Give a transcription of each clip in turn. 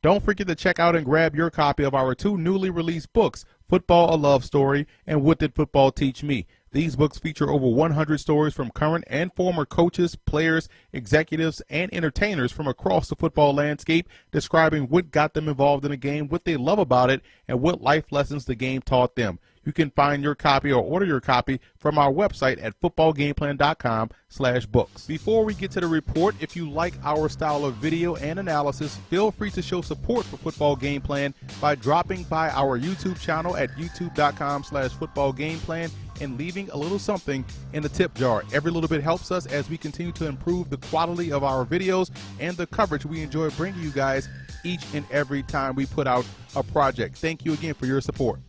Don't forget to check out and grab your copy of our 2 newly released books, Football: A Love Story and What Did Football Teach Me? These books feature over 100 stories from current and former coaches, players, executives, and entertainers from across the football landscape, describing what got them involved in the game, what they love about it, and what life lessons the game taught them. You can find your copy or order your copy from our website at footballgameplan.com/books. Before we get to the report, if you like our style of video and analysis, feel free to show support for Football Game Plan by dropping by our YouTube channel at youtube.com/footballgameplan and leaving a little something in the tip jar. Every little bit helps us as we continue to improve the quality of our videos and the coverage we enjoy bringing you guys each and every time we put out a project. Thank you again for your support.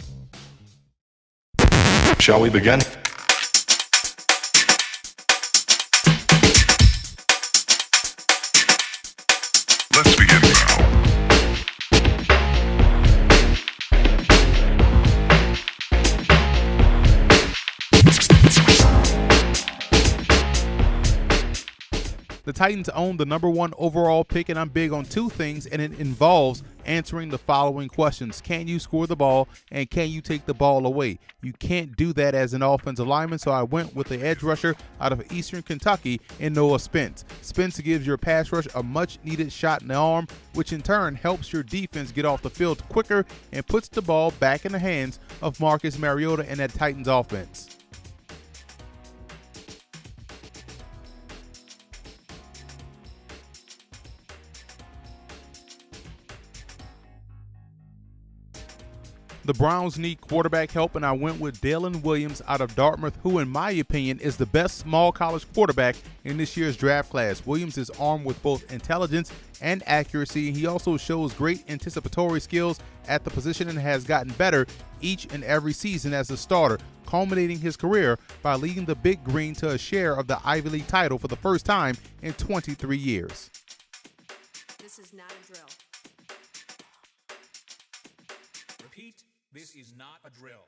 Shall we begin? Let's begin now. The Titans own the #1 overall pick, and I'm big on 2 things, and it involves answering the following questions. Can you score the ball, and can you take the ball away? You can't do that as an offensive lineman, so I went with the edge rusher out of Eastern Kentucky in Noah Spence. Spence gives your pass rush a much-needed shot in the arm, which in turn helps your defense get off the field quicker and puts the ball back in the hands of Marcus Mariota and that Titans offense. The Browns need quarterback help, and I went with Dalen Williams out of Dartmouth, who in my opinion is the best small college quarterback in this year's draft class. Williams is armed with both intelligence and accuracy. He also shows great anticipatory skills at the position and has gotten better each and every season as a starter, culminating his career by leading the Big Green to a share of the Ivy League title for the first time in 23 years. This is not a drill. Repeat. This is not a drill.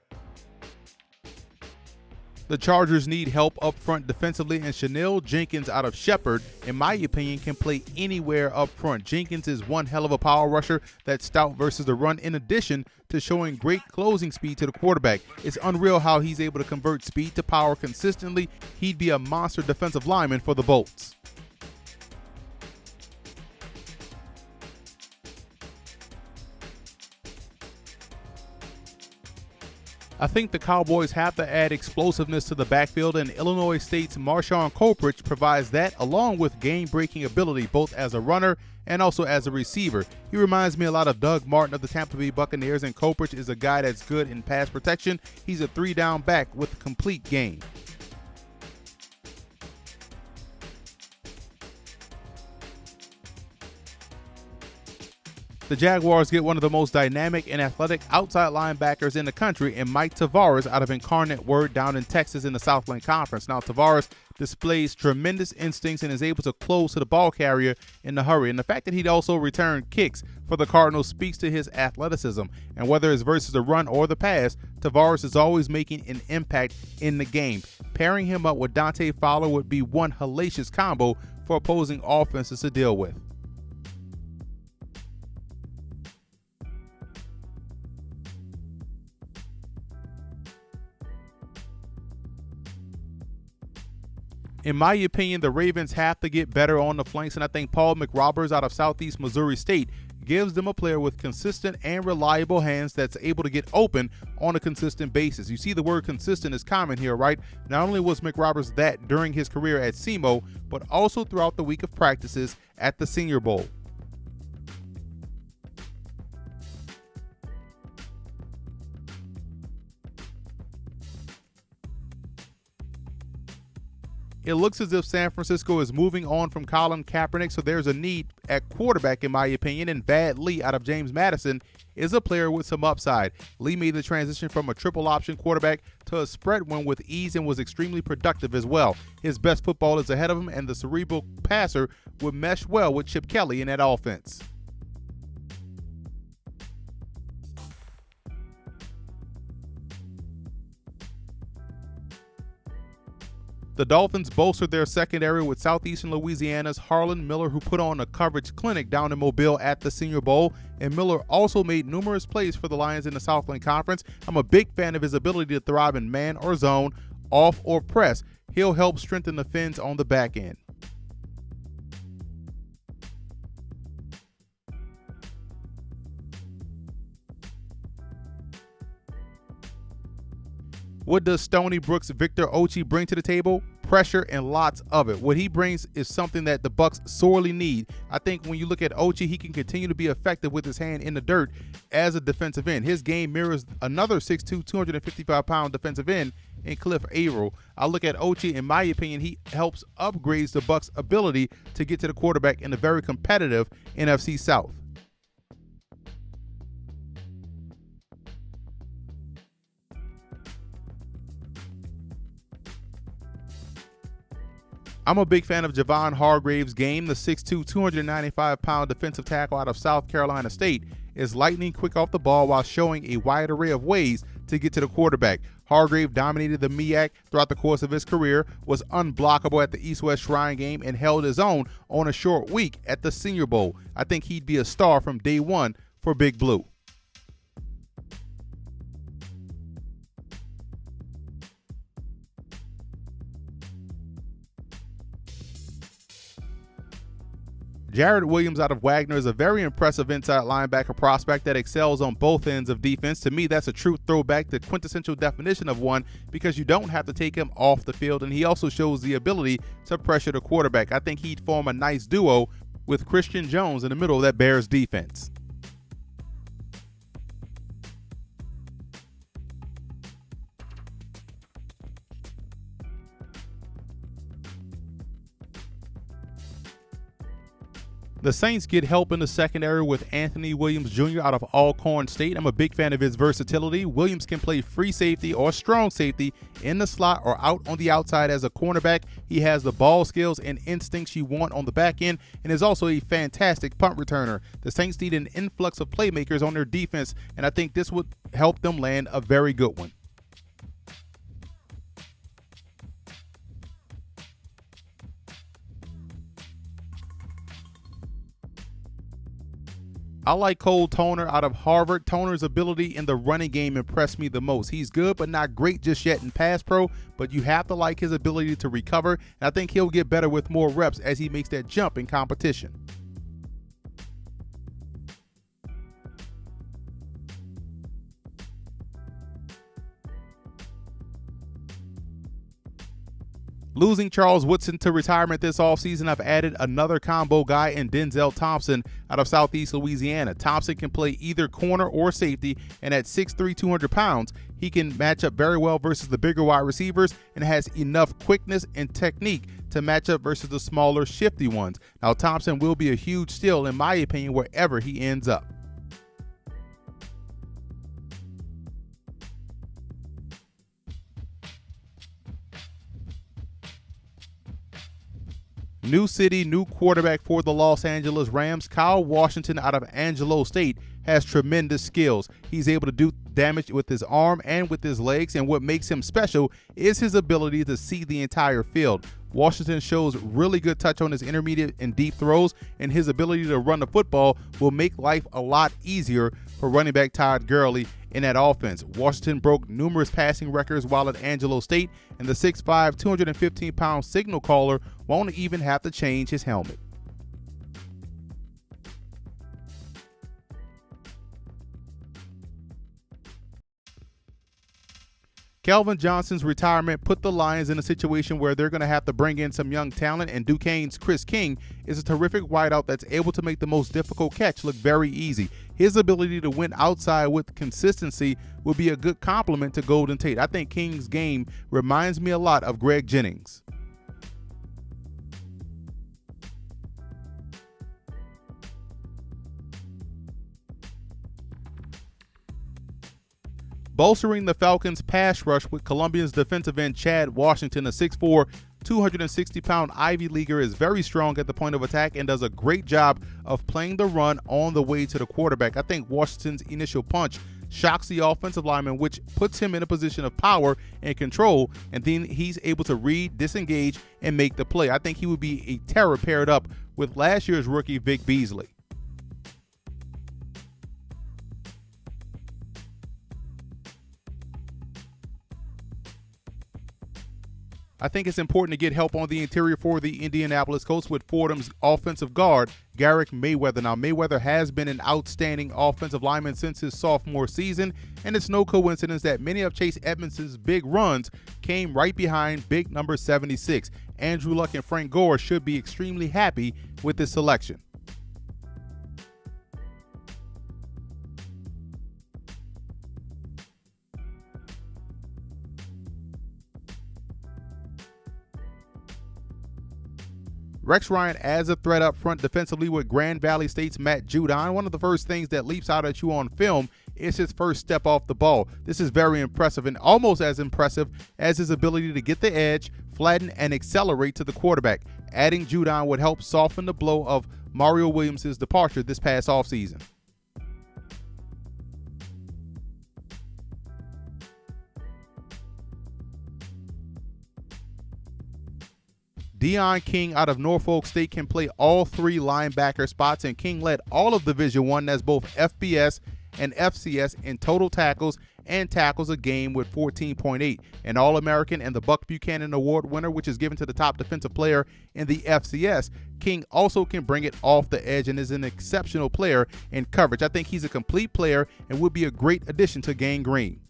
The Chargers need help up front defensively, and Chanel Jenkins out of Shepherd, in my opinion, can play anywhere up front. Jenkins is one hell of a power rusher that's stout versus the run, in addition to showing great closing speed to the quarterback. It's unreal how he's able to convert speed to power consistently. He'd be a monster defensive lineman for the Bolts. I think the Cowboys have to add explosiveness to the backfield, and Illinois State's Marshawn Colbridge provides that, along with game-breaking ability both as a runner and also as a receiver. He reminds me a lot of Doug Martin of the Tampa Bay Buccaneers, and Colbridge is a guy that's good in pass protection. He's a 3-down back with a complete game. The Jaguars get one of the most dynamic and athletic outside linebackers in the country in Mike Tavares out of Incarnate Word down in Texas in the Southland Conference. Now, Tavares displays tremendous instincts and is able to close to the ball carrier in a hurry. And the fact that he'd also return kicks for the Cardinals speaks to his athleticism. And whether it's versus the run or the pass, Tavares is always making an impact in the game. Pairing him up with Dante Fowler would be one hellacious combo for opposing offenses to deal with. In my opinion, the Ravens have to get better on the flanks, and I think Paul McRoberts out of Southeast Missouri State gives them a player with consistent and reliable hands that's able to get open on a consistent basis. You see the word consistent is common here, right? Not only was McRoberts that during his career at SEMO, but also throughout the week of practices at the Senior Bowl. It looks as if San Francisco is moving on from Colin Kaepernick, so there's a need at quarterback, in my opinion, and Vad Lee out of James Madison is a player with some upside. Lee made the transition from a triple option quarterback to a spread one with ease and was extremely productive as well. His best football is ahead of him, and the cerebral passer would mesh well with Chip Kelly in that offense. The Dolphins bolstered their secondary with Southeastern Louisiana's Harlan Miller, who put on a coverage clinic down in Mobile at the Senior Bowl, and Miller also made numerous plays for the Lions in the Southland Conference. I'm a big fan of his ability to thrive in man or zone, off or press. He'll help strengthen the Fins on the back end. What does Stony Brook's Victor Ochi bring to the table? Pressure and lots of it. What he brings is something that the Bucks sorely need. I think when you look at Ochi, he can continue to be effective with his hand in the dirt as a defensive end. His game mirrors another 6'2", 255-pound defensive end in Cliff Averill. I look at Ochi, in my opinion, he helps upgrade the Bucks' ability to get to the quarterback in the very competitive NFC South. I'm a big fan of Javon Hargrave's game. The 6'2", 295-pound defensive tackle out of South Carolina State is lightning quick off the ball while showing a wide array of ways to get to the quarterback. Hargrave dominated the MEAC throughout the course of his career, was unblockable at the East-West Shrine game, and held his own on a short week at the Senior Bowl. I think he'd be a star from day one for Big Blue. Jared Williams out of Wagner is a very impressive inside linebacker prospect that excels on both ends of defense. To me, that's a true throwback, the quintessential definition of one, because you don't have to take him off the field, and he also shows the ability to pressure the quarterback. I think he'd form a nice duo with Christian Jones in the middle of that Bears defense. The Saints get help in the secondary with Anthony Williams Jr. out of Alcorn State. I'm a big fan of his versatility. Williams can play free safety or strong safety in the slot or out on the outside as a cornerback. He has the ball skills and instincts you want on the back end and is also a fantastic punt returner. The Saints need an influx of playmakers on their defense, and I think this would help them land a very good one. I like Cole Toner out of Harvard. Toner's ability in the running game impressed me the most. He's good but not great just yet in pass pro, but you have to like his ability to recover, and I think he'll get better with more reps as he makes that jump in competition. Losing Charles Woodson to retirement this offseason, I've added another combo guy in Denzel Thompson out of Southeast Louisiana. Thompson can play either corner or safety, and at 6'3", 200 pounds, he can match up very well versus the bigger wide receivers and has enough quickness and technique to match up versus the smaller, shifty ones. Now, Thompson will be a huge steal, in my opinion, wherever he ends up. New city, new quarterback for the Los Angeles Rams. Kyle Washington out of Angelo State has tremendous skills. He's able to do damage with his arm and with his legs, and what makes him special is his ability to see the entire field. Washington shows really good touch on his intermediate and deep throws, and his ability to run the football will make life a lot easier for running back Todd Gurley in that offense. Washington broke numerous passing records while at Angelo State, and the 6'5", 215-pound signal caller won't even have to change his helmet. Kelvin Johnson's retirement put the Lions in a situation where they're going to have to bring in some young talent, and Duquesne's Chris King is a terrific wideout that's able to make the most difficult catch look very easy. His ability to win outside with consistency will be a good complement to Golden Tate. I think King's game reminds me a lot of Greg Jennings. Bolstering the Falcons' pass rush with Columbia's defensive end Chad Washington, a 6'4", 260-pound Ivy Leaguer, is very strong at the point of attack and does a great job of playing the run on the way to the quarterback. I think Washington's initial punch shocks the offensive lineman, which puts him in a position of power and control, and then he's able to read, disengage, and make the play. I think he would be a terror paired up with last year's rookie Vic Beasley. I think it's important to get help on the interior for the Indianapolis Colts with Fordham's offensive guard, Garrick Mayweather. Now, Mayweather has been an outstanding offensive lineman since his sophomore season, and it's no coincidence that many of Chase Edmondson's big runs came right behind big number 76. Andrew Luck and Frank Gore should be extremely happy with this selection. Rex Ryan adds a threat up front defensively with Grand Valley State's Matt Judon. One of the first things that leaps out at you on film is his first step off the ball. This is very impressive, and almost as impressive as his ability to get the edge, flatten, and accelerate to the quarterback. Adding Judon would help soften the blow of Mario Williams' departure this past offseason. Deion King out of Norfolk State can play all three linebacker spots, and King led all of Division I, that's both FBS and FCS, in total tackles and tackles a game with 14.8. An All-American and the Buck Buchanan Award winner, which is given to the top defensive player in the FCS. King also can bring it off the edge and is an exceptional player in coverage. I think he's a complete player and would be a great addition to Gang Green.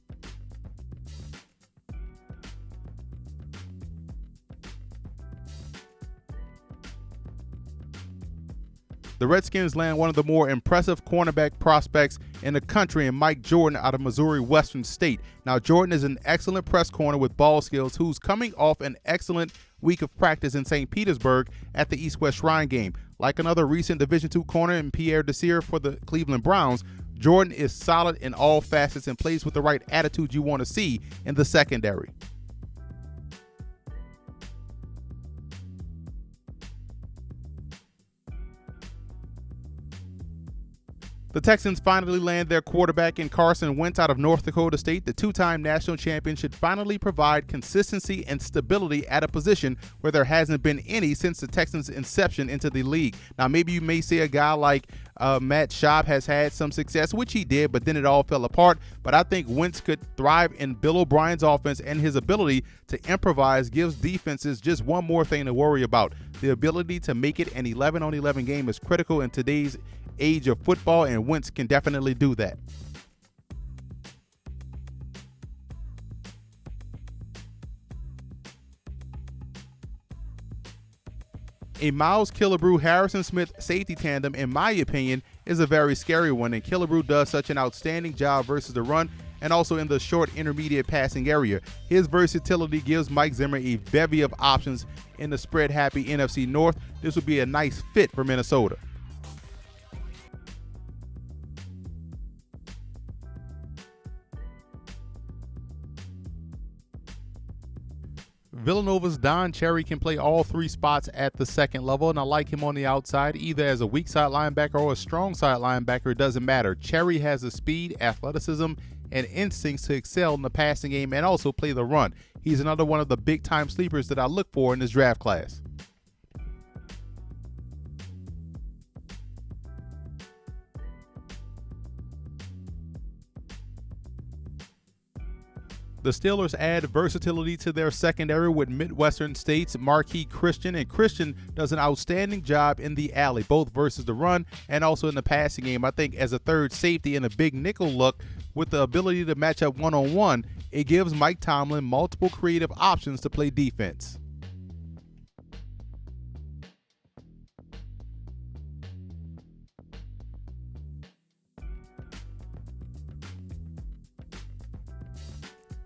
The Redskins land one of the more impressive cornerback prospects in the country in Mike Jordan out of Missouri Western State. Now, Jordan is an excellent press corner with ball skills who's coming off an excellent week of practice in St. Petersburg at the East-West Shrine game. Like another recent Division II corner in Pierre Desir for the Cleveland Browns, Jordan is solid in all facets and plays with the right attitude you want to see in the secondary. The Texans finally land their quarterback in Carson Wentz out of North Dakota State. The two-time national champion should finally provide consistency and stability at a position where there hasn't been any since the Texans' inception into the league. Now, maybe you may say a guy like Matt Schaub has had some success, which he did, but then it all fell apart. But I think Wentz could thrive in Bill O'Brien's offense, and his ability to improvise gives defenses just one more thing to worry about. The ability to make it an 11-on-11 game is critical in today's age of football, and Wentz can definitely do that. A Miles Killebrew Harrison Smith safety tandem, in my opinion, is a very scary one, and Killebrew does such an outstanding job versus the run and also in the short intermediate passing area. His versatility gives Mike Zimmer a bevy of options in the spread-happy NFC North. This would be a nice fit for Minnesota. Villanova's Don Cherry can play all three spots at the second level, and I like him on the outside, either as a weak side linebacker or a strong side linebacker. It doesn't matter. Cherry has the speed, athleticism, and instincts to excel in the passing game and also play the run. He's another one of the big-time sleepers that I look for in this draft class. The Steelers add versatility to their secondary with Midwestern State's Marquis Christian, and Christian does an outstanding job in the alley, both versus the run and also in the passing game. I think as a third safety in a big nickel look with the ability to match up one-on-one, it gives Mike Tomlin multiple creative options to play defense.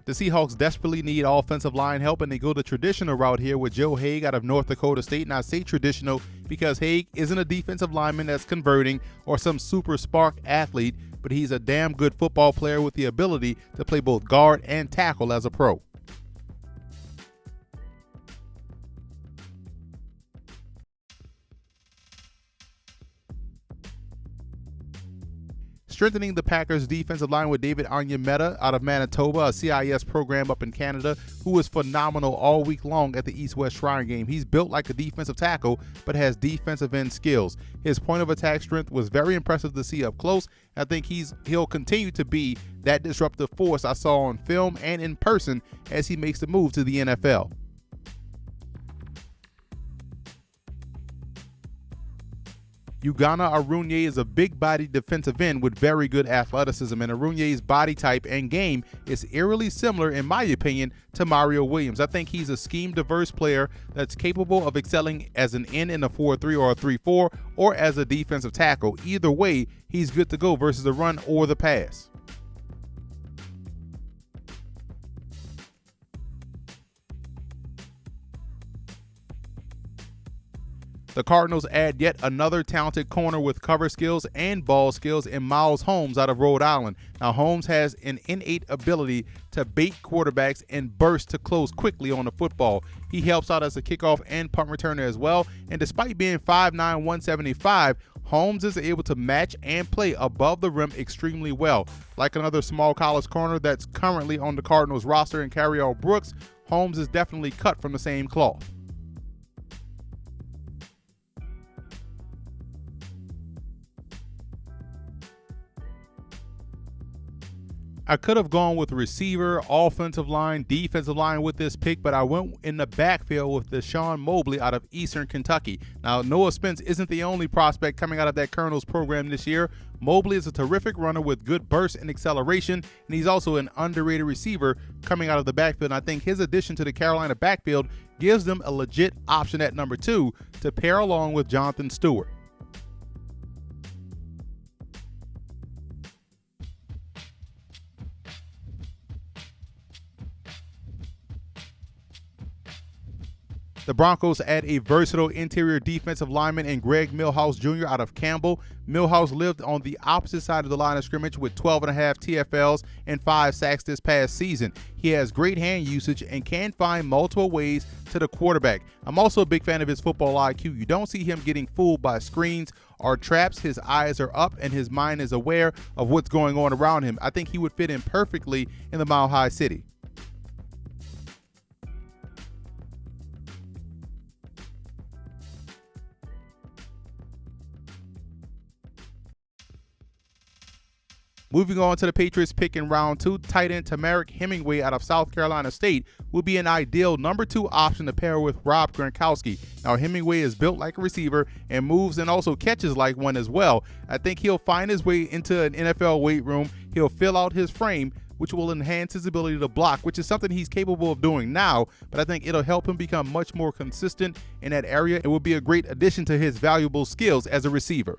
The Seahawks desperately need offensive line help, and they go the traditional route here with Joe Haig out of North Dakota State. And I say traditional because Haig isn't a defensive lineman that's converting or some super spark athlete, but he's a damn good football player with the ability to play both guard and tackle as a pro. strengthening the Packers' defensive line with David Onyemata out of Manitoba, a CIS program up in Canada, who was phenomenal all week long at the East-West Shrine game. He's built like a defensive tackle, but has defensive end skills. His point of attack strength was very impressive to see up close. I think he'll continue to be that disruptive force I saw on film and in person as he makes the move to the NFL. Ugonna Arunye is a big-bodied defensive end with very good athleticism, and Arunye's body type and game is eerily similar, in my opinion, to Mario Williams. I think he's a scheme-diverse player that's capable of excelling as an end in a 4-3 or a 3-4 or as a defensive tackle. Either way, he's good to go versus the run or the pass. The Cardinals add yet another talented corner with cover skills and ball skills in Miles Holmes out of Rhode Island. Now, Holmes has an innate ability to bait quarterbacks and burst to close quickly on the football. He helps out as a kickoff and punt returner as well, and despite being 5'9", 175, Holmes is able to match and play above the rim extremely well. Like another small college corner that's currently on the Cardinals roster in Carriol Brooks, Holmes is definitely cut from the same cloth. I could have gone with receiver, offensive line, defensive line with this pick, but I went in the backfield with Deshaun Mobley out of Eastern Kentucky. Now, Noah Spence isn't the only prospect coming out of that Colonels program this year. Mobley is a terrific runner with good burst and acceleration, and he's also an underrated receiver coming out of the backfield. And I think his addition to the Carolina backfield gives them a legit option at number 2 to pair along with Jonathan Stewart. The Broncos add a versatile interior defensive lineman in Greg Milhouse Jr. out of Campbell. Milhouse lived on the opposite side of the line of scrimmage with 12.5 TFLs and 5 sacks this past season. He has great hand usage and can find multiple ways to the quarterback. I'm also a big fan of his football IQ. You don't see him getting fooled by screens or traps. His eyes are up and his mind is aware of what's going on around him. I think he would fit in perfectly in the Mile High City. Moving on to the Patriots pick in round 2, tight end Tamarick Hemingway out of South Carolina State will be an ideal number 2 option to pair with Rob Gronkowski. Now, Hemingway is built like a receiver and moves and also catches like one as well. I think he'll find his way into an NFL weight room. He'll fill out his frame, which will enhance his ability to block, which is something he's capable of doing now, but I think it'll help him become much more consistent in that area. It will be a great addition to his valuable skills as a receiver.